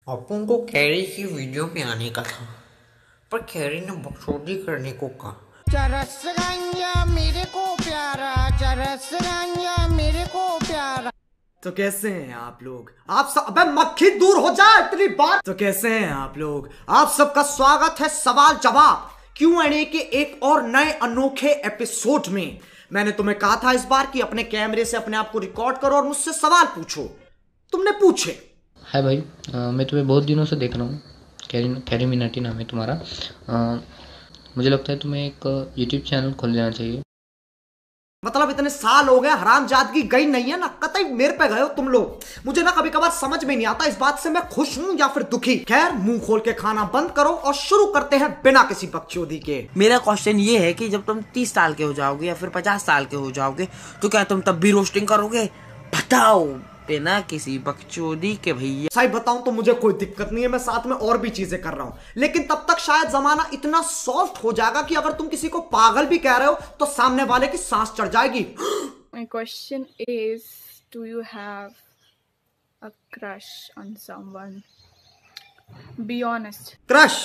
अपन को कैरी की वीडियो में आने का था, पर कैरी ने बकचोदी करने को कहा। चरस गंजा मेरे को प्यारा, चरस गंजा मेरे को प्यारा। तो कैसे हैं आप लोग? आप सब, अबे मक्खी दूर हो जा इतनी बार। तो कैसे हैं आप लोग? आप सबका स्वागत है सवाल जवाब Q&A के एक और नए अनोखे एपिसोड में। मैंने तुम्हें कहा था इस बार कि अपने कैमरे से अपने आप को रिकॉर्ड करो और मुझसे सवाल पूछो। तुमने पूछे। हाय भाई, मैं तुम्हें बहुत दिनों से देख रहा हूँ। कैरी मिनाटी नाम है तुम्हारा। मुझे लगता है तुम्हें एक यूट्यूब चैनल खोल लेना चाहिए। मतलब इतने साल हो गए, हरामजादगी गई नहीं है ना, कतई मेरे पे गए हो तुम लोग। मुझे ना कभी कभार समझ में नहीं आता इस बात से मैं खुश हूं या फिर दुखी। खैर, मुंह खोल के खाना बंद करो और शुरू करते हैं बिना किसी बकचोदी के। मेरा क्वेश्चन ये है कि जब तुम 30 साल के हो जाओगे या फिर 50 साल के हो जाओगे तो क्या तुम तब भी रोस्टिंग करोगे? बताओ, बिना किसी बकचोदी के भैया। सही बताऊं तो मुझे कोई दिक्कत नहीं है, मैं साथ में और भी चीजें कर रहा हूं, लेकिन तब तक शायद जमाना इतना सॉफ्ट हो जाएगा कि अगर तुम किसी को पागल भी कह रहे हो तो सामने वाले की सांस चढ़ जाएगी। My question is, do you have a crush on someone? Be honest. Crush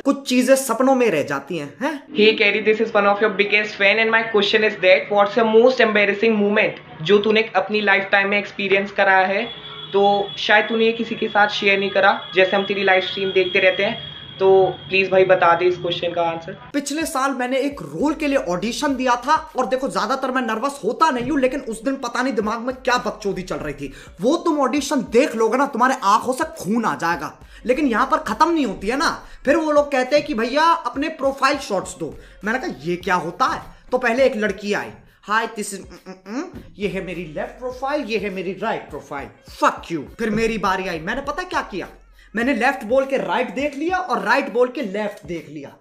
कुछ चीजें सपनों में रह जाती हैं। Hey Carrie, this is one of your biggest fan and my question is that what's your most embarrassing moment जो तूने अपनी लाइफ टाइम में एक्सपीरियंस करा है, तो शायद तूने ये किसी के साथ शेयर नहीं करा। जैसे हम तेरी लाइव स्ट्रीम देखते रहते हैं, तो प्लीज भाई बता दे इस क्वेश्चन का आंसर। पिछले साल मैंने एक रोल के लिए ऑडिशन दिया था और देखो ज्यादातर मैं नर्वस होता नहीं हूं, लेकिन उस दिन पता नहीं दिमाग में क्या बकचोदी चल रही थी। वो तुम ऑडिशन देख लोगे ना, तुम्हारे आंखों से खून आ जाएगा। लेकिन यहां पर खत्म नहीं होती है ना, फिर वो लोग कहते हैं कि भैया अपने प्रोफाइल शॉट्स दो। मैंने कहा ये क्या होता है? तो पहले एक लड़की आई, हाय दिस इज ये है मेरी लेफ्ट प्रोफाइल, ये है मेरी राइट प्रोफाइल, फक यू। फिर मेरी बारी आई, मैंने पता क्या किया, मैंने लेफ्ट बोल के राइट देख लिया और राइट बोल के लेफ्ट देख लिया।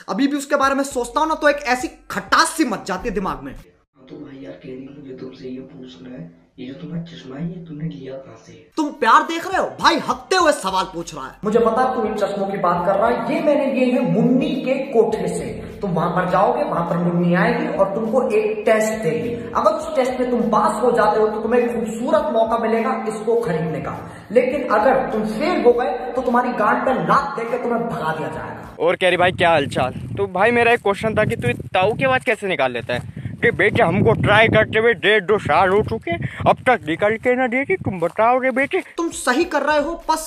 अभी भी उसके बारे में सोचता हूं ना तो एक ऐसी खटास सी मच जाती है दिमाग में। तो भाई यार कैरी, मुझे तुमसे ये पूछना है, ये जो तुम्हारा चश्मा है ये तुमने लिया कहाँ से? तुम प्यार देख रहे हो भाई, हकते हुए सवाल पूछ रहा है। मुझे पता तू इन चश्मों की बात कर रहा है, ये मैंने लिए हैं मुन्नी के कोठे से। तुम वहां पर जाओगे, वहां पर मुन्नी आएगी और तुमको एक टेस्ट देगी। अगर उस टेस्ट में तुम पास हो जाते हो तो तुम्हें एक खूबसूरत मौका मिलेगा इसको खरीदने का। लेकिन अगर तुम फेल हो गए तो तुम्हारी गांड पे लात देकर तुम्हें भगा दिया जाएगा। और कैरी भाई क्या हालचाल? तो भाई मेरा एक क्वेश्चन था कि तू ताऊ की आवाज कैसे निकाल लेता है कि बेटे हमको ट्राई करते हुए 1.5-2 साल हो चुके, अब तक निकल के ना देती, तुम बताओ रे बेटे। तुम सही कर रहे हो, बस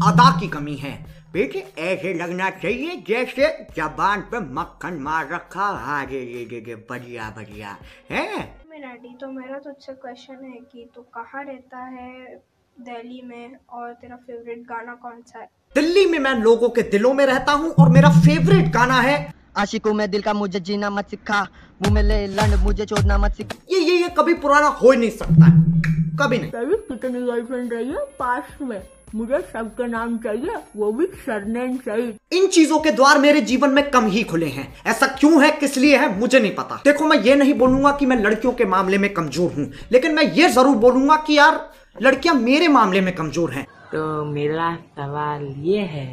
अदा की कमी है। बेटे ऐसे लगना चाहिए जैसे जबान पे मक्खन मार रखा। आगे बढ़िया बढ़िया है। मिनाटी, तो मेरा तुझसे क्वेश्चन है कि तू कहाँ रहता है दिल्ली में, और तेरा फेवरेट गाना कौन सा है? दिल्ली में मैं लोगों के दिलों में रहता हूँ और मेरा फेवरेट गाना है आशिकों में दिल का मुझे जीना मत सिखा, मुंह में ले लंड मुझे छोड़ना मत सिखा। ये कभी पुराना हो ही नहीं सकता है, कभी नहीं। कितनी गर्लफ्रेंड रही है पास्ट में, मुझे सबका नाम चाहिए, वो भी सरनेम चाहिए। इन चीजों के द्वार मेरे जीवन में कम ही खुले हैं। ऐसा क्यों है, किस लिए है, मुझे नहीं पता। देखो, मैं ये नहीं बोलूंगा कि मैं लड़कियों के मामले में कमजोर हूँ, लेकिन मैं ये जरूर बोलूंगा कि यार लड़कियां मेरे मामले में कमजोर हैं। तो मेरा सवाल ये है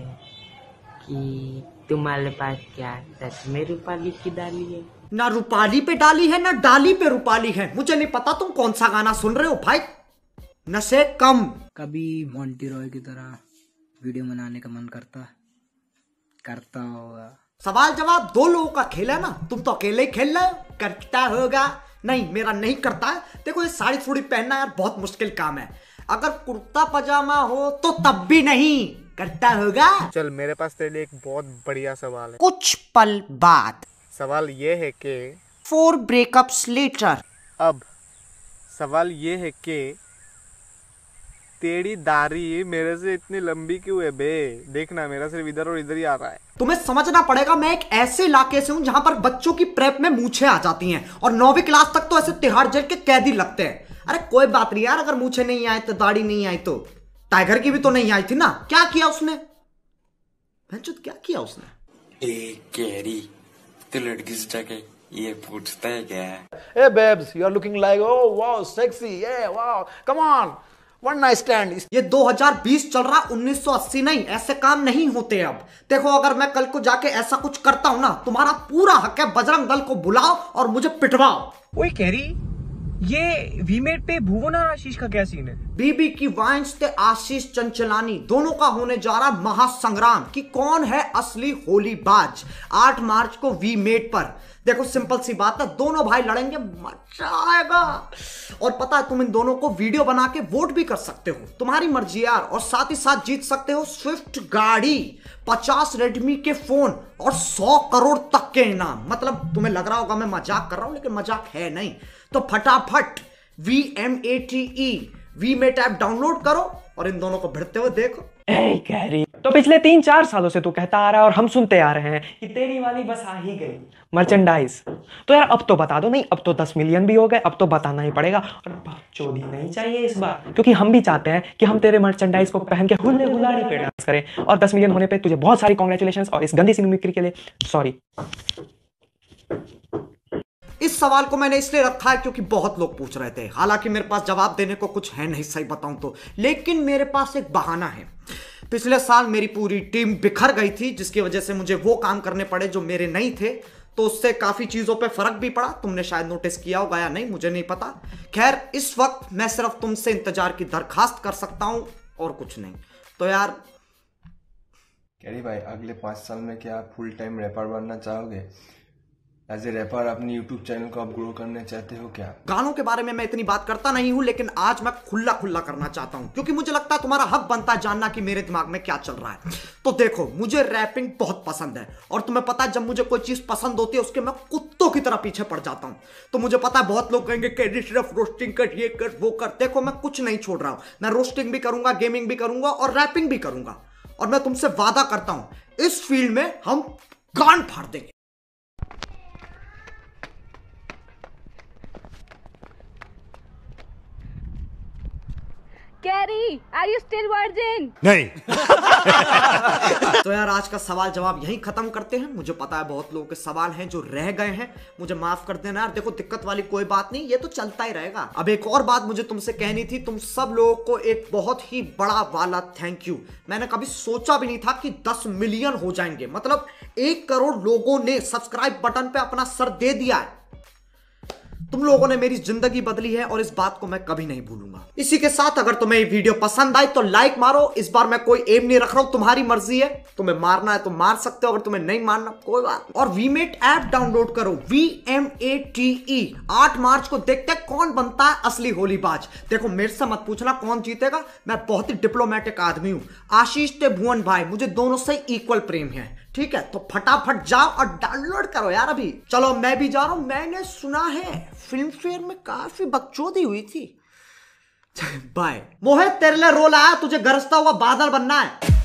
कि तुम्हारे पास क्या सच में रूपाली की डाली है? ना रूपाली पे डाली है ना डाली पे रूपाली है। मुझे नहीं पता तुम कौन सा गाना सुन रहे हो भाई, नशे कम। कभी मोंटी रॉय की तरह वीडियो बनाने का मन करता होगा। सवाल जवाब दो लोगों का खेल है ना, तुम तो अकेले ही खेल रहे हो। करता होगा? नहीं, मेरा नहीं करता है। देखो, ये साड़ी थोड़ी पहनना यार बहुत मुश्किल काम है। अगर कुर्ता पजामा हो तो तब भी नहीं करता होगा। चल, मेरे पास तेरे लिए एक बहुत बढ़िया सवाल है। कुछ पल बाद सवाल ये है कि 4 ब्रेकअप्स लेटर। अब सवाल ये है कि तेरी दाढ़ी मेरे से इतनी लंबी क्यों है बे? देखना, मेरा सिर्फ इधर और इधर ही आ रहा है। तुम्हें समझना पड़ेगा, मैं एक ऐसे इलाके से हूं जहां पर बच्चों की प्रेप में मूछें आ जाती हैं और 9वीं क्लास तक तो ऐसे तिहाड़ जेल के कैदी लगते हैं। अरे कोई बात नहीं यार, अगर मूछें नहीं आए तो दाढ़ी नहीं आई तो टाइगर की भी तो नहीं आई थी ना। क्या किया उसने? क्या किया उसने? कैरी, तो लड़की से जाके ये पूछता है क्या? Hey babes, you are looking like, oh wow, sexy, yeah, wow, come on, one night stand. ये 2020 चल रहा, 1980 नहीं। ऐसे काम नहीं होते अब। देखो, अगर मैं कल को जाके ऐसा कुछ करता हूं ना, तुम्हारा पूरा हक है बजरंग दल को बुलाओ और मुझे पिटवाओ। ओए कैरी, ये वीमेट पे भुवन और आशीष का क्या सीन है? बीबी की वाइन्स ते आशीष चंचलानी दोनों का होने जा रहा महासंग्राम कि कौन है असली होलीबाज। 8 मार्च को वीमेट पर देखो, सिंपल सी बात है, दोनों भाई लड़ेंगे, मजा आएगा। और पता है, तुम इन दोनों को वीडियो बना के वोट भी कर सकते हो, तुम्हारी मर्जी यार। और साथ ही साथ जीत सकते हो स्विफ्ट गाड़ी, 50 रेडमी के फोन और 100 करोड़ तक के इनाम। मतलब तुम्हें लग रहा होगा मैं मजाक कर रहा हूं, लेकिन मजाक है नहीं। तो फटाफट VMATE वीमेट ऐप डाउनलोड करो और इन दोनों को भिड़ते हुए देखो। कैरी, तो पिछले 3-4 सालों से तू कहता आ रहा है और हम सुनते आ रहे हैं कि तेरी वाली बस आ ही गई मर्चेंडाइज। तो यार अब तो बता दो। नहीं, अब तो 10 मिलियन भी हो गए, अब तो बताना ही पड़ेगा। और बकचोदी नहीं चाहिए इस बार, क्योंकि हम भी चाहते हैं कि हम तेरे मर्चेंडाइज को पहन के हुल्ले गुलाड़ी पे डांस करें। और 10 मिलियन होने पे तुझे बहुत सारी कांग्रेचुलेशंस, और इस गंदी सी मिमिक्री के लिए सॉरी। इस सवाल को मैंने इसलिए रखा है क्योंकि बहुत लोग पूछ रहे थे। हालांकि मेरे पास जवाब देने को कुछ है नहीं, सही बताऊं तो, लेकिन मेरे पास एक बहाना है। पिछले साल मेरी पूरी टीम बिखर गई थी, जिसकी वजह से मुझे वो काम करने पड़े जो मेरे नहीं थे, तो उससे काफी चीजों पे फर्क भी पड़ा। तुमने शायद नोटिस किया होगा या नहीं, मुझे नहीं पता। खैर, इस वक्त मैं सिर्फ तुमसे इंतजार की दरखास्त कर सकता हूं और कुछ नहीं। तो यार कैरी भाई, अगले 5 साल में क्या आप फुल टाइम रैपर बनना चाहोगे? एज ए रैपर अपने यूट्यूब चैनल को आप ग्रो करना चाहते हो क्या? गानों के बारे में मैं इतनी बात करता नहीं हूं, लेकिन आज मैं खुला करना चाहता हूं, क्योंकि मुझे लगता है तुम्हारा हक बनता है जानना कि मेरे दिमाग में क्या चल रहा है। तो देखो, मुझे रैपिंग बहुत पसंद है, और तुम्हें पता है जब मुझे कोई चीज पसंद होती है उसके मैं कुत्तों की तरह पीछे पड़ जाता हूं। तो मुझे पता है बहुत लोग कहेंगे कि सिर्फ रोस्टिंग कर, ये कर, वो कर। देखो, मैं कुछ नहीं छोड़ रहा हूं, मैं रोस्टिंग भी करूंगा, गेमिंग भी करूंगा और रैपिंग भी करूंगा। और मैं तुमसे वादा करता हूं, इस फील्ड में हम कान फाड़ देंगे। Carry, are you still virgin? नहीं। तो यार, आज का सवाल जवाब यहीं खत्म करते हैं। मुझे पता है बहुत लोगों के सवाल हैं जो रह गए हैं, मुझे माफ कर देना यार। देखो, दिक्कत वाली कोई बात नहीं, ये तो चलता ही रहेगा। अब एक और बात मुझे तुमसे कहनी थी, तुम सब लोगों को एक बहुत ही बड़ा वाला थैंक यू। मैंने कभी सोचा भी नहीं था कि 10 मिलियन हो जाएंगे। मतलब 1 करोड़ लोगों ने सब्सक्राइब बटन पे अपना सर दे दिया है। तुम लोगों ने मेरी जिंदगी बदली है और इस बात को मैं कभी नहीं भूलूंगा। इसी के साथ अगर तुम्हें ये वीडियो पसंद आई तो लाइक मारो। इस बार मैं कोई एम नहीं रख रहा हूं, तुम्हारी मर्जी है। तुम्हें मारना है तो मार सकते हो, अगर तुम्हें नहीं मारना कोई बात नहीं। और वीमेट ऐप डाउनलोड करो, VMATE। 8 मार्च को देखते हैं कौन बनता है असली होलीबाज। देखो, मेरे से मत पूछना कौन जीतेगा, मैं बहुत ही डिप्लोमेटिक आदमी हूं। आशीष ते भुवन भाई, मुझे दोनों से इक्वल प्रेम है, ठीक है? तो फटाफट जाओ और डाउनलोड करो यार अभी। चलो, मैं भी जा रहा हूं। मैंने सुना है फिल्म फेयर में काफी बकचोदी हुई थी। बाय। मोहित, तेरे लिए रोल आया, तुझे गरजता हुआ बादल बनना है।